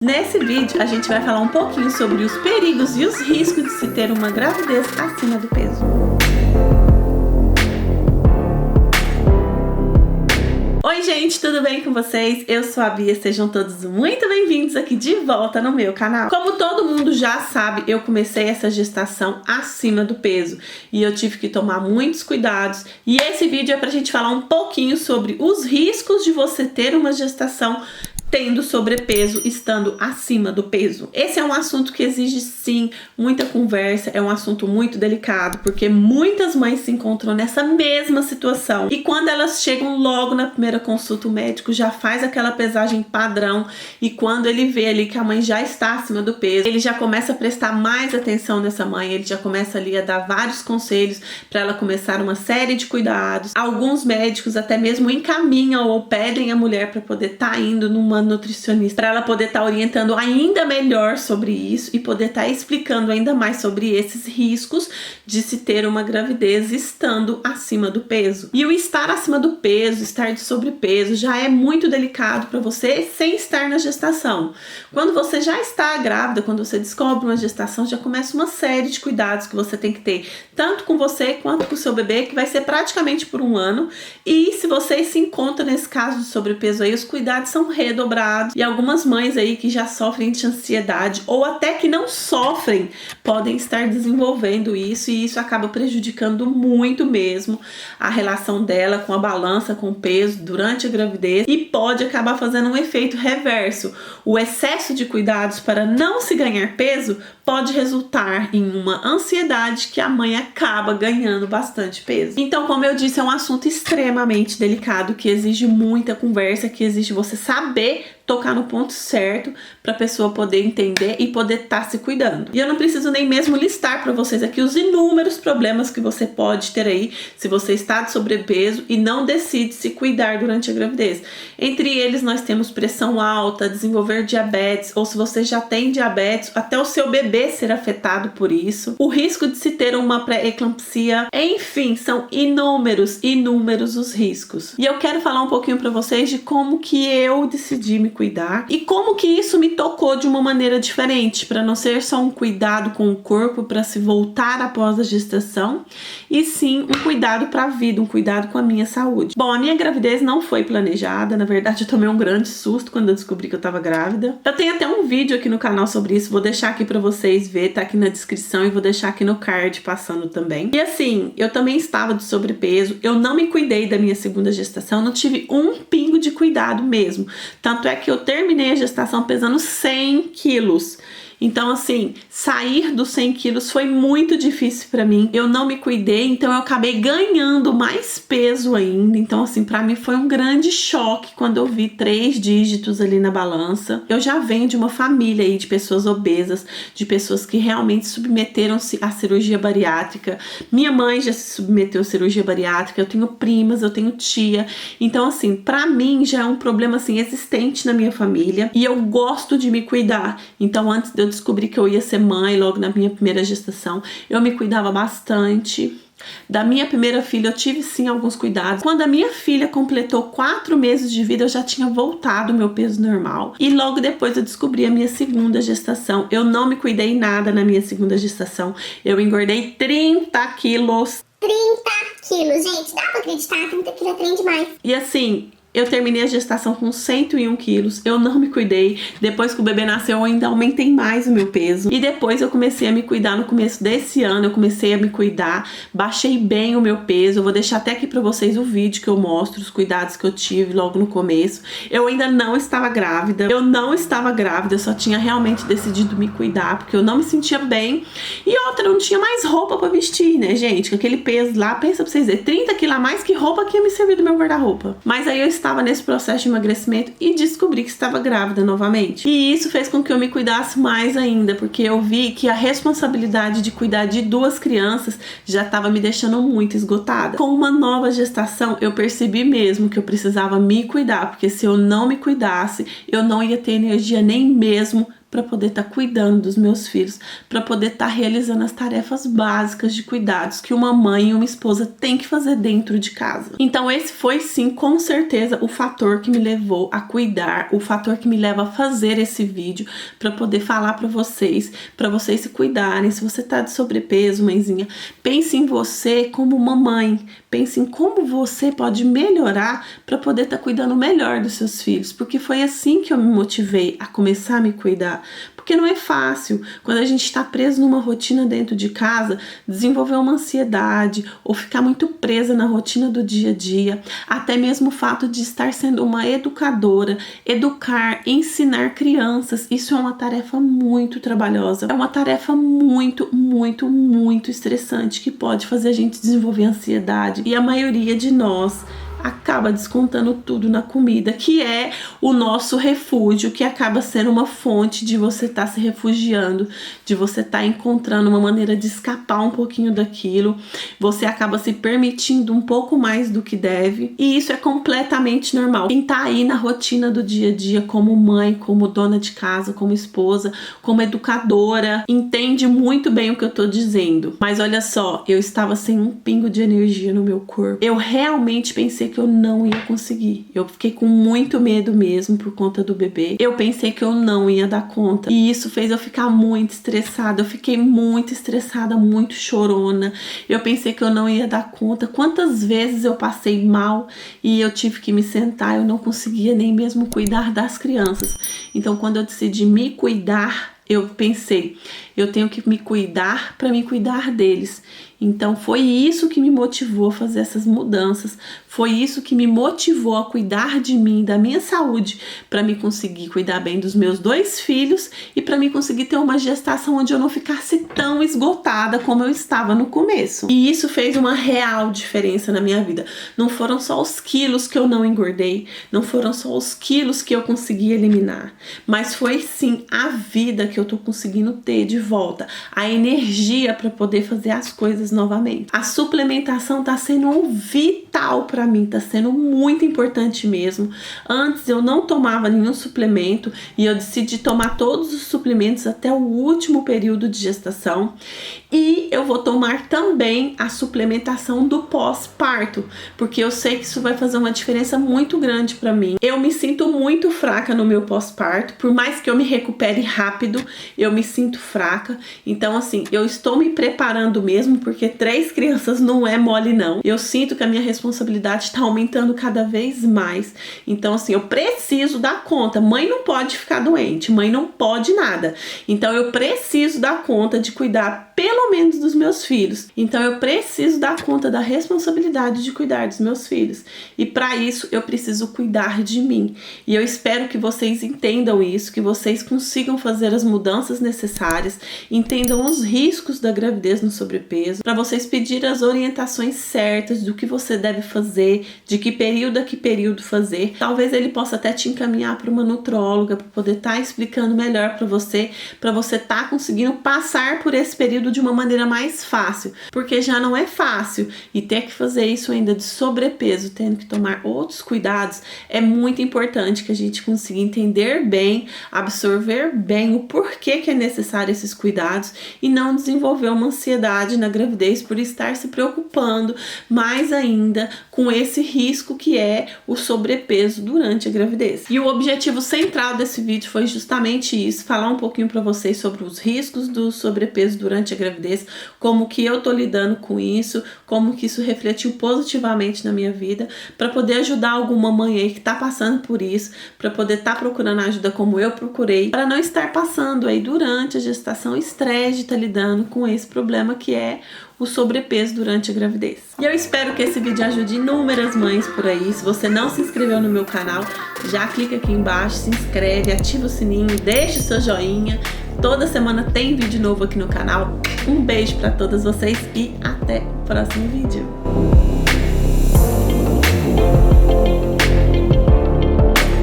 Nesse vídeo a gente vai falar um pouquinho sobre os perigos e os riscos de se ter uma gravidez acima do peso. Oi gente, tudo bem com vocês? Eu sou a Bia, sejam todos muito bem-vindos aqui de volta no meu canal. Como todo mundo já sabe, eu comecei essa gestação acima do peso e eu tive que tomar muitos cuidados, e esse vídeo é pra gente falar um pouquinho sobre os riscos de você ter uma gestação tendo sobrepeso, estando acima do peso. Esse é um assunto que exige sim muita conversa, é um assunto muito delicado, porque muitas mães se encontram nessa mesma situação e quando elas chegam logo na primeira consulta, o médico já faz aquela pesagem padrão, e quando ele vê ali que a mãe já está acima do peso, ele já começa a prestar mais atenção nessa mãe, ele já começa ali a dar vários conselhos para ela começar uma série de cuidados. Alguns médicos até mesmo encaminham ou pedem a mulher para poder estar indo numa nutricionista, para ela poder estar orientando ainda melhor sobre isso e poder estar explicando ainda mais sobre esses riscos de se ter uma gravidez estando acima do peso. E o estar acima do peso, estar de sobrepeso, já é muito delicado para você sem estar na gestação. Quando você já está grávida, quando você descobre uma gestação, já começa uma série de cuidados que você tem que ter, tanto com você quanto com o seu bebê, que vai ser praticamente por um ano. E se você se encontra nesse caso de sobrepeso aí, os cuidados são redobrados. E algumas mães aí que já sofrem de ansiedade ou até que não sofrem podem estar desenvolvendo isso, e isso acaba prejudicando muito mesmo a relação dela com a balança, com o peso durante a gravidez, e pode acabar fazendo um efeito reverso. O excesso de cuidados para não se ganhar peso pode resultar em uma ansiedade que a mãe acaba ganhando bastante peso. Então, como eu disse, é um assunto extremamente delicado, que exige muita conversa, que exige você saber tocar no ponto certo para a pessoa poder entender e poder estar se cuidando. E eu não preciso nem mesmo listar para vocês aqui os inúmeros problemas que você pode ter aí se você está de sobrepeso e não decide se cuidar durante a gravidez. Entre eles nós temos pressão alta, desenvolver diabetes, ou se você já tem diabetes, até o seu bebê ser afetado por isso, o risco de se ter uma pré-eclâmpsia, enfim, são inúmeros os riscos. E eu quero falar um pouquinho para vocês de como que eu decidi me cuidar e como que isso me tocou de uma maneira diferente, para não ser só um cuidado com o corpo para se voltar após a gestação, e sim um cuidado para a vida, um cuidado com a minha saúde. Bom, a minha gravidez não foi planejada, na verdade eu tomei um grande susto quando eu descobri que eu tava grávida. Eu tenho até um vídeo aqui no canal sobre isso, vou deixar aqui para vocês ver, tá aqui na descrição, e vou deixar aqui no card passando também. E assim, eu também estava de sobrepeso, eu não me cuidei da minha segunda gestação, não tive um pingo de cuidado mesmo, tanto é que eu terminei a gestação pesando 100 quilos. Então, assim, sair dos 100 quilos foi muito difícil pra mim. Eu não me cuidei, então eu acabei ganhando mais peso ainda. Então, assim, pra mim foi um grande choque quando eu vi 3 dígitos ali na balança. Eu já venho de uma família aí de pessoas obesas, de pessoas que realmente submeteram-se à cirurgia bariátrica. Minha mãe já se submeteu à cirurgia bariátrica, eu tenho primas, eu tenho tia. Então, assim, pra mim já é um problema, assim, existente na minha família. E eu gosto de me cuidar. Então, antes de eu descobri que eu ia ser mãe logo na minha primeira gestação, eu me cuidava bastante. Da minha primeira filha eu tive sim alguns cuidados. Quando a minha filha completou 4 meses de vida, eu já tinha voltado ao meu peso normal. E logo depois eu descobri a minha segunda gestação. Eu não me cuidei nada na minha segunda gestação. Eu engordei 30 quilos. 30 quilos, gente, dá pra acreditar? 30 quilos é trem demais. E assim, eu terminei a gestação com 101 quilos, eu não me cuidei. Depois que o bebê nasceu, eu ainda aumentei mais o meu peso. E depois eu comecei a me cuidar no começo desse ano, eu comecei a me cuidar, baixei bem o meu peso. Eu vou deixar até aqui pra vocês o vídeo que eu mostro, os cuidados que eu tive logo no começo. Eu ainda não estava grávida, eu só tinha realmente decidido me cuidar, porque eu não me sentia bem. E outra, eu não tinha mais roupa pra vestir, né, gente? Com aquele peso lá, pensa pra vocês verem, 30 quilos a mais, que roupa que ia me servir do meu guarda-roupa? Mas aí eu estava nesse processo de emagrecimento e descobri que estava grávida novamente. E isso fez com que eu me cuidasse mais ainda, porque eu vi que a responsabilidade de cuidar de 2 crianças já estava me deixando muito esgotada. Com uma nova gestação, eu percebi mesmo que eu precisava me cuidar, porque se eu não me cuidasse, eu não ia ter energia nem mesmo para poder estar cuidando dos meus filhos, para poder estar realizando as tarefas básicas de cuidados que uma mãe e uma esposa tem que fazer dentro de casa. Então esse foi sim, com certeza, o fator que me levou a cuidar, o fator que me leva a fazer esse vídeo, para poder falar para vocês se cuidarem. Se você tá de sobrepeso, mãezinha, pense em você como uma mãe, pense em como você pode melhorar para poder estar cuidando melhor dos seus filhos, porque foi assim que eu me motivei a começar a me cuidar. Porque não é fácil, quando a gente está preso numa rotina dentro de casa, desenvolver uma ansiedade ou ficar muito presa na rotina do dia a dia, até mesmo o fato de estar sendo uma educadora, educar, ensinar crianças, isso é uma tarefa muito trabalhosa, é uma tarefa muito estressante que pode fazer a gente desenvolver ansiedade, e a maioria de nós acaba descontando tudo na comida, que é o nosso refúgio, que acaba sendo uma fonte de você estar se refugiando, de você estar encontrando uma maneira de escapar um pouquinho daquilo. Você acaba se permitindo um pouco mais do que deve, e isso é completamente normal. Quem tá aí na rotina do dia a dia, como mãe, como dona de casa, como esposa, como educadora, entende muito bem o que eu tô dizendo. Mas olha só, eu estava sem um pingo de energia no meu corpo. Eu realmente pensei que eu não ia conseguir. Eu fiquei com muito medo mesmo por conta do bebê. Eu pensei que eu não ia dar conta. E isso fez eu ficar muito estressada. Eu fiquei muito estressada, muito chorona. Eu pensei que eu não ia dar conta. Quantas vezes eu passei mal e eu tive que me sentar, eu não conseguia nem mesmo cuidar das crianças. Então, quando eu decidi me cuidar, eu pensei, eu tenho que me cuidar para me cuidar deles. Então foi isso que me motivou a fazer essas mudanças, foi isso que me motivou a cuidar de mim, da minha saúde, para me conseguir cuidar bem dos meus 2 filhos e para me conseguir ter uma gestação onde eu não ficasse tão esgotada como eu estava no começo. E isso fez uma real diferença na minha vida. Não foram só os quilos que eu não engordei, não foram só os quilos que eu consegui eliminar, mas foi sim a vida que eu tô conseguindo ter de volta, a energia para poder fazer as coisas novamente. A suplementação tá sendo vital para mim, tá sendo muito importante mesmo. Antes eu não tomava nenhum suplemento e eu decidi tomar todos os suplementos até o último período de gestação, e eu vou tomar também a suplementação do pós-parto, porque eu sei que isso vai fazer uma diferença muito grande para mim. Eu me sinto muito fraca no meu pós-parto, por mais que eu me recupere rápido, eu me sinto fraca. Então assim, eu estou me preparando mesmo, porque 3 crianças não é mole não. Eu sinto que a minha responsabilidade está aumentando cada vez mais. Então assim, eu preciso dar conta. Mãe não pode ficar doente, mãe não pode nada. Então eu preciso dar conta de cuidar pelo menos dos meus filhos. Então eu preciso dar conta da responsabilidade de cuidar dos meus filhos. E para isso eu preciso cuidar de mim. E eu espero que vocês entendam isso, que vocês consigam fazer as mudanças necessárias, entendam os riscos da gravidez no sobrepeso, para vocês pedirem as orientações certas do que você deve fazer, de que período a que período fazer. Talvez ele possa até te encaminhar para uma nutróloga para poder estar explicando melhor para você estar conseguindo passar por esse período de uma maneira mais fácil, porque já não é fácil, e ter que fazer isso ainda de sobrepeso, tendo que tomar outros cuidados, é muito importante que a gente consiga entender bem, absorver bem o porquê que é necessário esses cuidados e não desenvolver uma ansiedade na gravidez por estar se preocupando mais ainda com esse risco que é o sobrepeso durante a gravidez. E o objetivo central desse vídeo foi justamente isso, falar um pouquinho para vocês sobre os riscos do sobrepeso durante a gravidez, como que eu tô lidando com isso, como que isso refletiu positivamente na minha vida, para poder ajudar alguma mãe aí que tá passando por isso, para poder estar procurando ajuda como eu procurei, para não estar passando aí durante a gestação estresse de estar lidando com esse problema que é o sobrepeso durante a gravidez. E eu espero que esse vídeo ajude inúmeras mães por aí. Se você não se inscreveu no meu canal, já clica aqui embaixo, se inscreve, ativa o sininho, deixa o seu joinha. Toda semana tem vídeo novo aqui no canal. Um beijo para todas vocês e até o próximo vídeo.